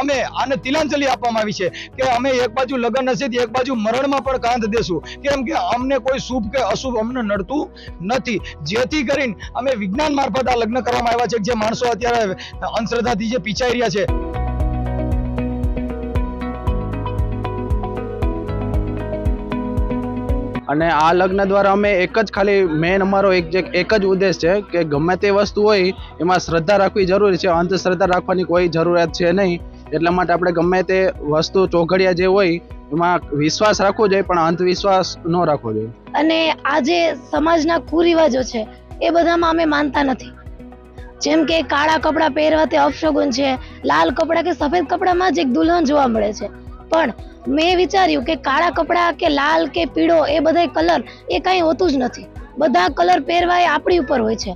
અમે આને તિલાંજલિ આપવામાં આવી છે કે અમે એક બાજુ લગ્ન હશે એક બાજુ મરણમાં પણ કાંધ દેશું, કેમ કે અમને કોઈ શુભ કે અશુભ અમને નડતું નથી, જેથી કરીને અમે વિજ્ઞાન મારફત આ લગ્ન કરવામાં આવ્યા છે, જે માણસો અત્યારે અંધશ્રદ્ધાથી જે પીછાઈ રહ્યા છે। અને આ લગ્ન દ્વારા અમે એક જ ખાલી મેન અમારો એક જ ઉદ્દેશ છે કે ગમે તે વસ્તુ હોય એમાં શ્રદ્ધા રાખવી જરૂરી છે, અંધશ્રદ્ધા રાખવાની કોઈ જરૂરિયાત છે નહીં। એટલા માટે આપણે ગમે તે વસ્તુ ચોઘડિયા જે હોય એમાં વિશ્વાસ રાખવો જોઈએ, પણ અંધવિશ્વાસ ન રાખવો જોઈએ। અને આ જે સમાજના કુરિવાજો છે એ બધામાં અમે માનતા નથી, જેમ કે કાળા કપડાં પહેરવા તે અપશગુન છે, લાલ કપડાં કે સફેદ કપડામાં જ એક દુલ્હન જોવા મળે છે, પણ મેં વિચાર્યું કે કાળા કપડાં કે લાલ કે પીળો એ બધા કલર એ કાંઈ હોતું જ નથી, બધા કલર પહેરવા એ આપણી ઉપર હોય છે।